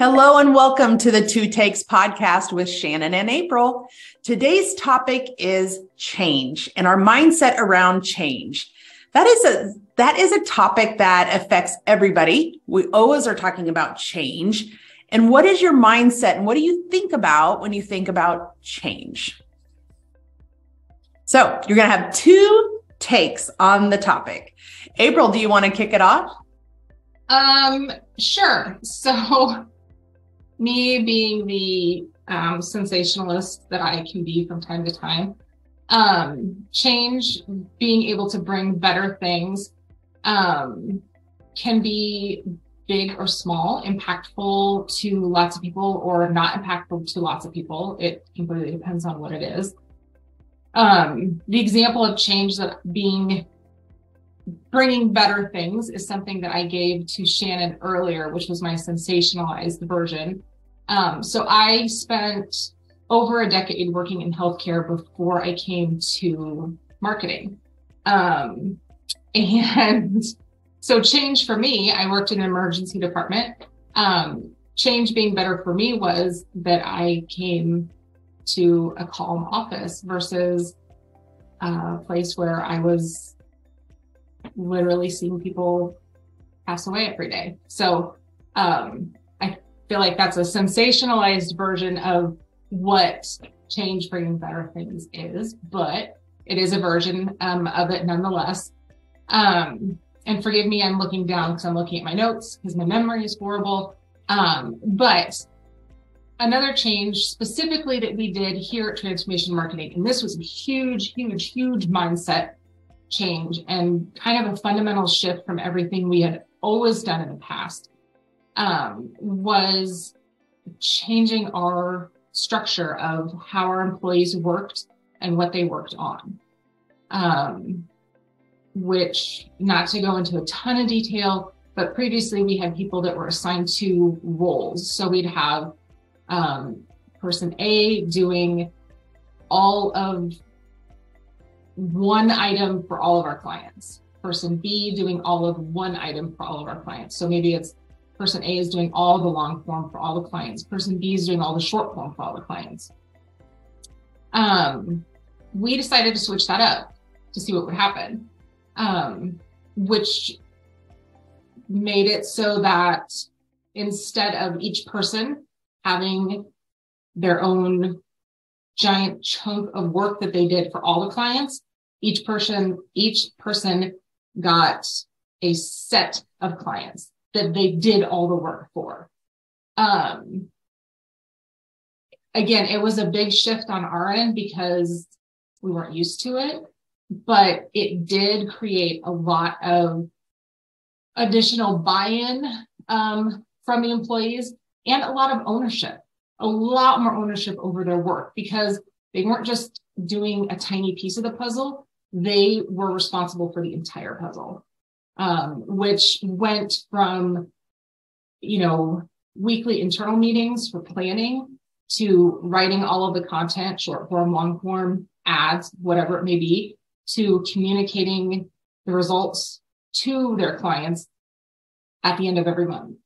Hello and welcome to the 2TAKES podcast with Shannon and April. Today's topic is change and our mindset around change. That is a topic that affects everybody. We always are talking about change. And what is your mindset and what do you think about when you think about change? So you're going to have two takes on the topic. April, do you want to kick it off? Sure. So me being the sensationalist that I can be from time to time, change, being able to bring better things, can be big or small, impactful to lots of people or not impactful to lots of people. It completely depends on what it is. The example of change that bringing better things is something that I gave to Shannon earlier, which was my sensationalized version. So I spent over a decade working in healthcare before I came to marketing. And so change for me, I worked in an emergency department. Change being better for me was that I came to a calm office versus a place where I was literally seeing people pass away every day. So I feel like that's a sensationalized version of what change bringing better things is, but it is a version of it nonetheless. And forgive me, I'm looking down because I'm looking at my notes because my memory is horrible. But another change specifically that we did here at Transformation Marketing, and this was a huge mindset change and kind of a fundamental shift from everything we had always done in the past, was changing our structure of how our employees worked and what they worked on. Which, not to go into a ton of detail, but previously we had people that were assigned to roles. So we'd have person A doing all of one item for all of our clients, person B doing all of one item for all of our clients. So maybe it's person A is doing all the long form for all the clients, person B is doing all the short form for all the clients. We decided to switch that up to see what would happen, which made it so that instead of each person having their own giant chunk of work that they did for all the clients, each person got a set of clients that they did all the work for. Again, it was a big shift on our end because we weren't used to it, but it did create a lot of additional buy-in from the employees and a lot of ownership, a lot more ownership over their work because they weren't just doing a tiny piece of the puzzle. They were responsible for the entire puzzle, which went from, weekly internal meetings for planning to writing all of the content, short form, long form, ads, whatever it may be, to communicating the results to their clients at the end of every month,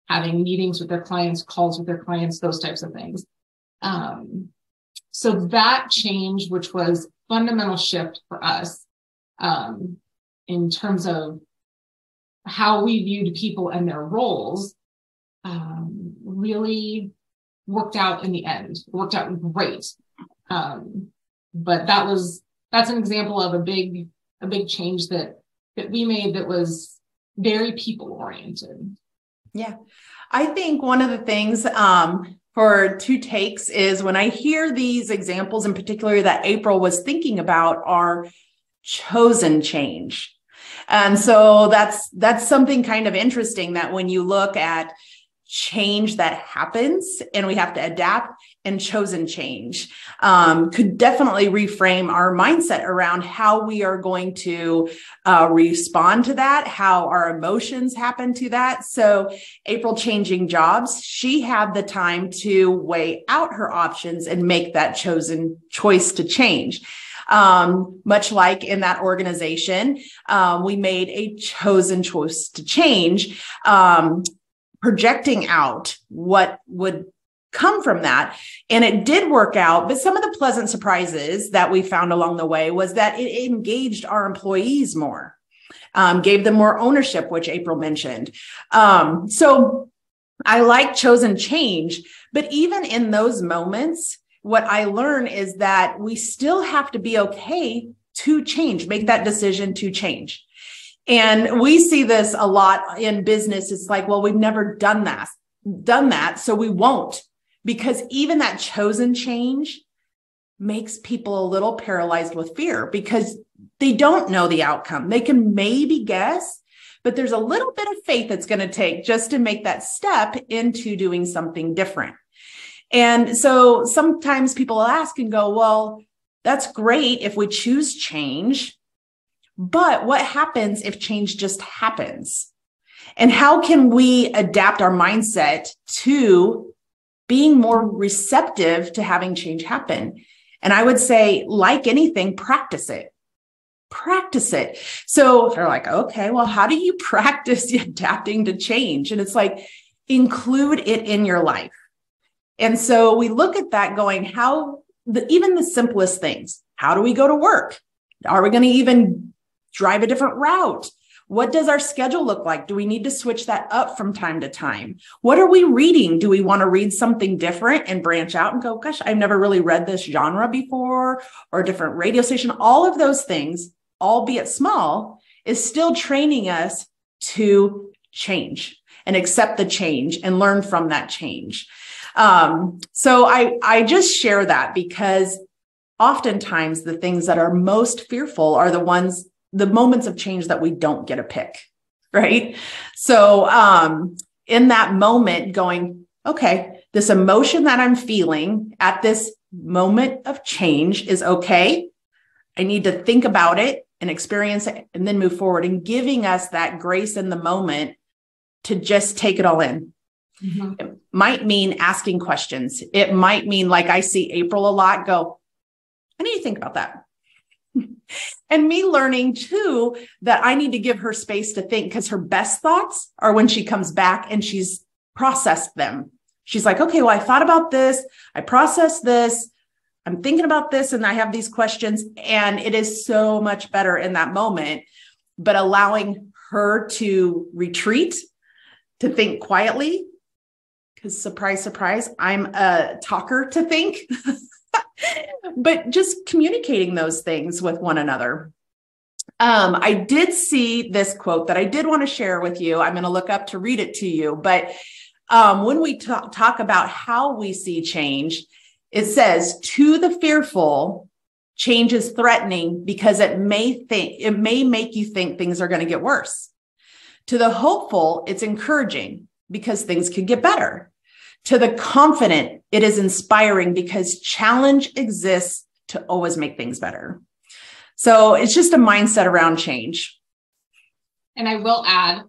having meetings with their clients, calls with their clients, those types of things. So that change, which was fundamental shift for us in terms of how we viewed people and their roles, really worked out in the end. It worked out great. But that's an example of a big change that we made that was very people oriented. Yeah. I think one of the things for 2TAKES is when I hear these examples in particular that April was thinking about are chosen change. And so that's something kind of interesting that when you look at change that happens and we have to adapt, and chosen change could definitely reframe our mindset around how we are going to respond to that, how our emotions happen to that. So April changing jobs, she had the time to weigh out her options and make that chosen choice to change. Much like in that organization, we made a chosen choice to change. projecting out what would come from that. And it did work out. But some of the pleasant surprises that we found along the way was that it engaged our employees more, gave them more ownership, which April mentioned. So I like chosen change, but even in those moments, what I learn is that we still have to be okay to change, make that decision to change. And we see this a lot in business. It's like, well, we've never done that, so we won't, because even that chosen change makes people a little paralyzed with fear because they don't know the outcome. They can maybe guess, but there's a little bit of faith it's going to take just to make that step into doing something different. And so sometimes people ask and go, well, that's great if we choose change, but what happens if change just happens? And how can we adapt our mindset to being more receptive to having change happen? And I would say, like anything, practice it. Practice it. So they're like, okay, well, how do you practice adapting to change? And it's like, include it in your life. And so we look at that going, even the simplest things, how do we go to work? Are we going to even drive a different route? What does our schedule look like? Do we need to switch that up from time to time? What are we reading? Do we want to read something different and branch out and go, gosh, I've never really read this genre before, or a different radio station? All of those things, albeit small, is still training us to change and accept the change and learn from that change. So I just share that because oftentimes the things that are most fearful are the moments of change that we don't get a pick, right? So in that moment going, okay, this emotion that I'm feeling at this moment of change is okay. I need to think about it and experience it and then move forward, and giving us that grace in the moment to just take it all in. Mm-hmm. It might mean asking questions. It might mean, like I see April a lot, go, I need to think about that. And me learning too, that I need to give her space to think, because her best thoughts are when she comes back and she's processed them. She's like, okay, well, I thought about this. I processed this. I'm thinking about this, and I have these questions, and it is so much better in that moment. But allowing her to retreat, to think quietly, because surprise, surprise, I'm a talker to think, but just communicating those things with one another. I did see this quote that I did want to share with you. I'm going to look up to read it to you. But when we talk about how we see change, it says, to the fearful, change is threatening because it may make you think things are going to get worse. To the hopeful, it's encouraging because things could get better. To the confident, it is inspiring because challenge exists to always make things better. So it's just a mindset around change. And I will add,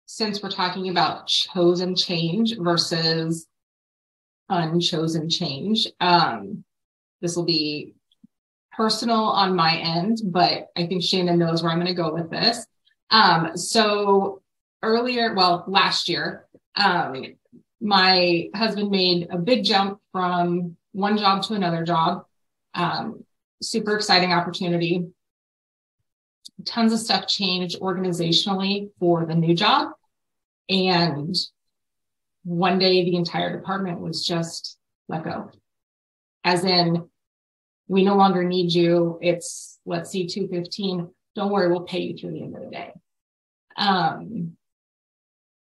since we're talking about chosen change versus unchosen change, this will be personal on my end, but I think Shannon knows where I'm going to go with this. So last year, my husband made a big jump from one job to another job. Super exciting opportunity. Tons of stuff changed organizationally for the new job. And one day the entire department was just let go. As in, we no longer need you. It's, let's see, 2:15. Don't worry, we'll pay you through the end of the day.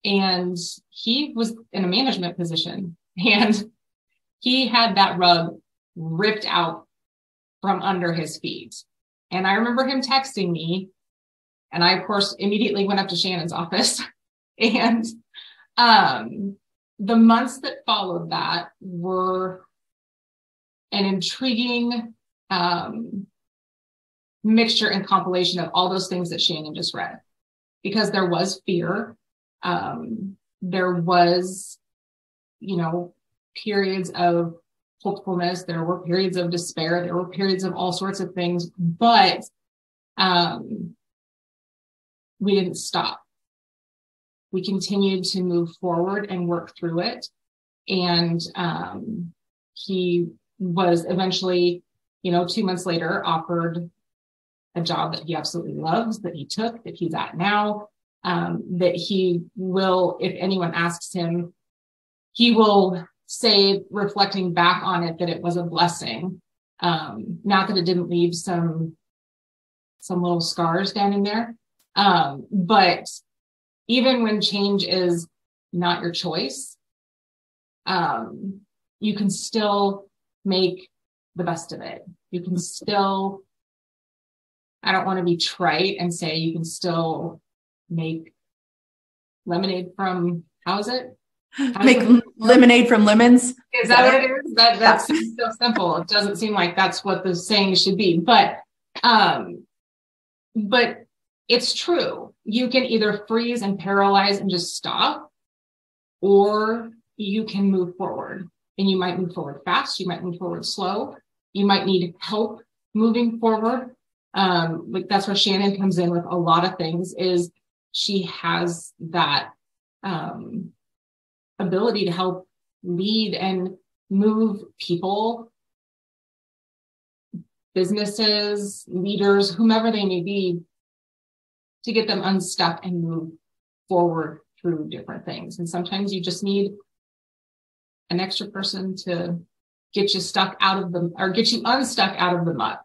And he was in a management position, and he had that rug ripped out from under his feet. And I remember him texting me, and I, of course, immediately went up to Shannon's office. And the months that followed that were an intriguing mixture and compilation of all those things that Shannon just read, because there was fear. There was, periods of hopefulness. There were periods of despair. There were periods of all sorts of things, but we didn't stop. we continued to move forward and work through it. And he was eventually, 2 months later, offered a job that he absolutely loves, that he took, that he's at now, that he will, if anyone asks him, he will say, reflecting back on it, that it was a blessing. Not that it didn't leave some little scars down in there. But even when change is not your choice, you can still make the best of it. You can still, I don't want to be trite and say you can still make lemonade from, how is it? Make lemonade from lemons. Is that what it is? That's so simple. It doesn't seem like that's what the saying should be, but it's true. You can either freeze and paralyze and just stop, or you can move forward. And you might move forward fast. You might move forward slow. You might need help moving forward. Like that's where Shannon comes in with a lot of things, is she has that ability to help lead and move people, businesses, leaders, whomever they may be, to get them unstuck and move forward through different things. And sometimes you just need an extra person to get you stuck out of the, or get you unstuck out of the mud.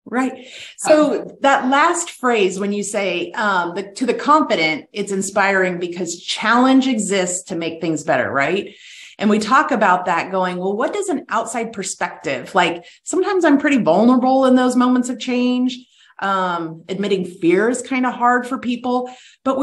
Right. So that last phrase, when you say to the confident, it's inspiring because challenge exists to make things better, right? And we talk about that going, well, what does an outside perspective, like sometimes I'm pretty vulnerable in those moments of change. Admitting fear is kind of hard for people, but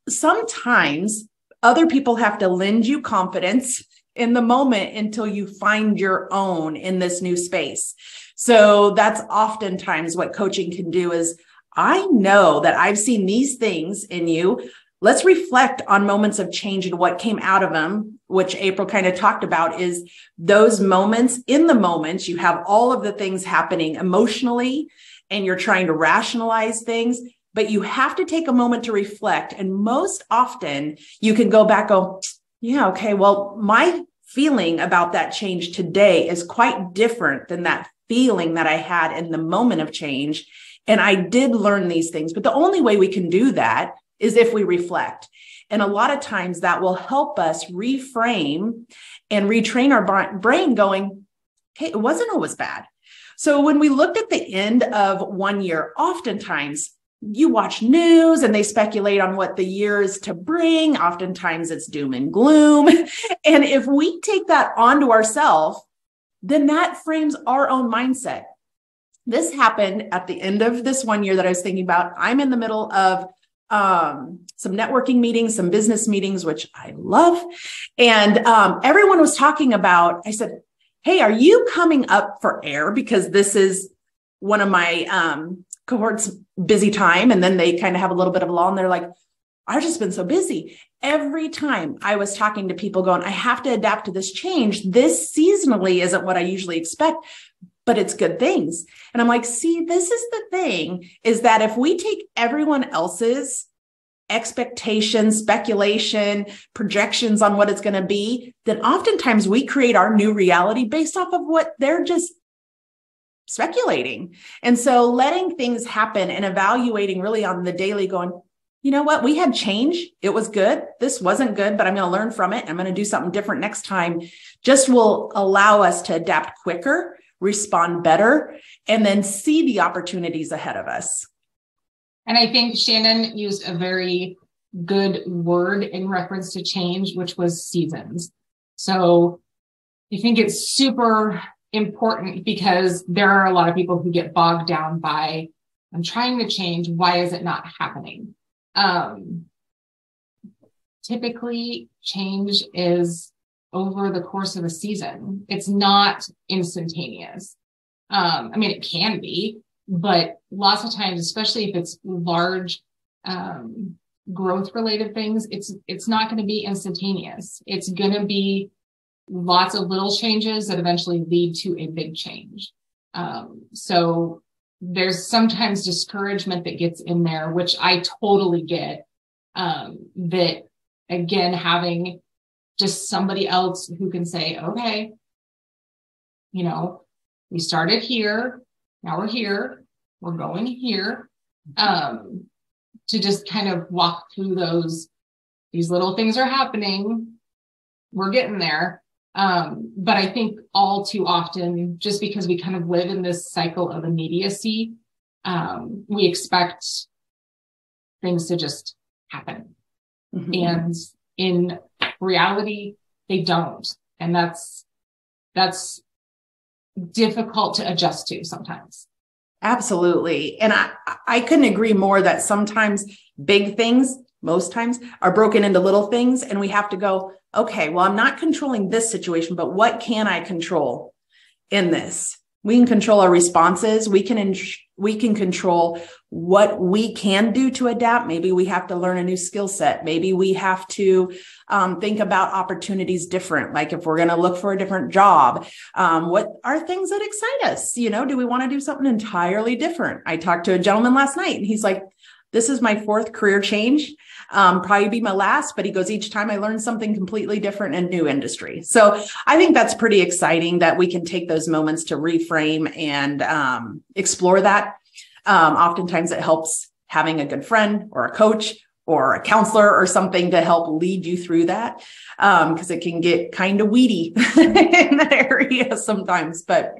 sometimes other people have to lend you confidence in the moment until you find your own in this new space. So that's oftentimes what coaching can do is, I know that I've seen these things in you. Let's reflect on moments of change and what came out of them, which April kind of talked about, is those moments. In the moments, you have all of the things happening emotionally and you're trying to rationalize things, but you have to take a moment to reflect. And most often you can go back, go, yeah, okay, well, my feeling about that change today is quite different than that feeling that I had in the moment of change. And I did learn these things, but the only way we can do that is if we reflect. And a lot of times that will help us reframe and retrain our brain going, okay, it wasn't always bad. So when we looked at the end of 1 year, oftentimes you watch news and they speculate on what the year is to bring. Oftentimes it's doom and gloom. And if we take that onto ourselves, then that frames our own mindset. This happened at the end of this 1 year that I was thinking about. I'm in the middle of some networking meetings, some business meetings, which I love. And everyone was talking about, I said, hey, are you coming up for air? Because this is one of my cohorts' busy time. And then they kind of have a little bit of a lull and they're like, I've just been so busy. Every time I was talking to people going, I have to adapt to this change. This seasonally isn't what I usually expect, but it's good things. And I'm like, see, this is the thing, is that if we take everyone else's expectations, speculation, projections on what it's going to be, then oftentimes we create our new reality based off of what they're just speculating. And so letting things happen and evaluating really on the daily going, you know what, we had change. It was good. This wasn't good, but I'm going to learn from it. I'm going to do something different next time. Just will allow us to adapt quicker, respond better, and then see the opportunities ahead of us. And I think Shannon used a very good word in reference to change, which was seasons. So I think it's super important because there are a lot of people who get bogged down by, I'm trying to change. Why is it not happening? Typically change is over the course of a season. It's not instantaneous. I mean, it can be, but lots of times, especially if it's large, growth related things, it's not going to be instantaneous. It's going to be lots of little changes that eventually lead to a big change. So there's sometimes discouragement that gets in there, which I totally get, that again, having just somebody else who can say, okay, you know, we started here, now we're here, we're going here, to just kind of walk through these little things are happening, we're getting there. But I think all too often, just because we kind of live in this cycle of immediacy, we expect things to just happen. Mm-hmm. And in reality, they don't. And that's difficult to adjust to sometimes. Absolutely. And I couldn't agree more that sometimes big things, most times, are broken into little things. And we have to go, okay, well, I'm not controlling this situation, but what can I control in this? We can control our responses. We can control what we can do to adapt. Maybe we have to learn a new skill set. Maybe we have to think about opportunities different. Like if we're going to look for a different job, what are things that excite us? You know, do we want to do something entirely different? I talked to a gentleman last night and he's like, this is my 4th career change, probably be my last, but he goes, each time I learn something completely different in a new industry. So I think that's pretty exciting that we can take those moments to reframe and explore that. Oftentimes it helps having a good friend or a coach or a counselor or something to help lead you through that, because it can get kind of weedy in that area sometimes. But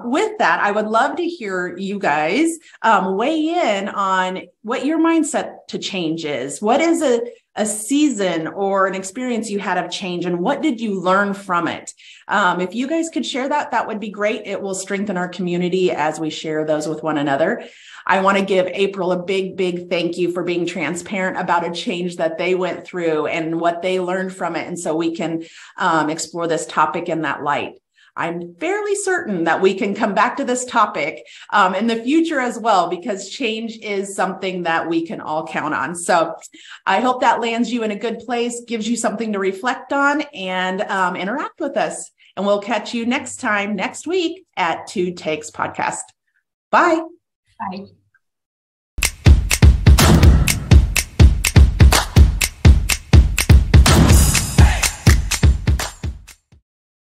with that, I would love to hear you guys weigh in on what your mindset to change is. What is a season or an experience you had of change, and what did you learn from it? If you guys could share that, that would be great. It will strengthen our community as we share those with one another. I want to give April a big, big thank you for being transparent about a change that they went through and what they learned from it. And so we can explore this topic in that light. I'm fairly certain that we can come back to this topic in the future as well, because change is something that we can all count on. So I hope that lands you in a good place, gives you something to reflect on and interact with us. And we'll catch you next time, next week at 2TAKES podcast. Bye. Bye.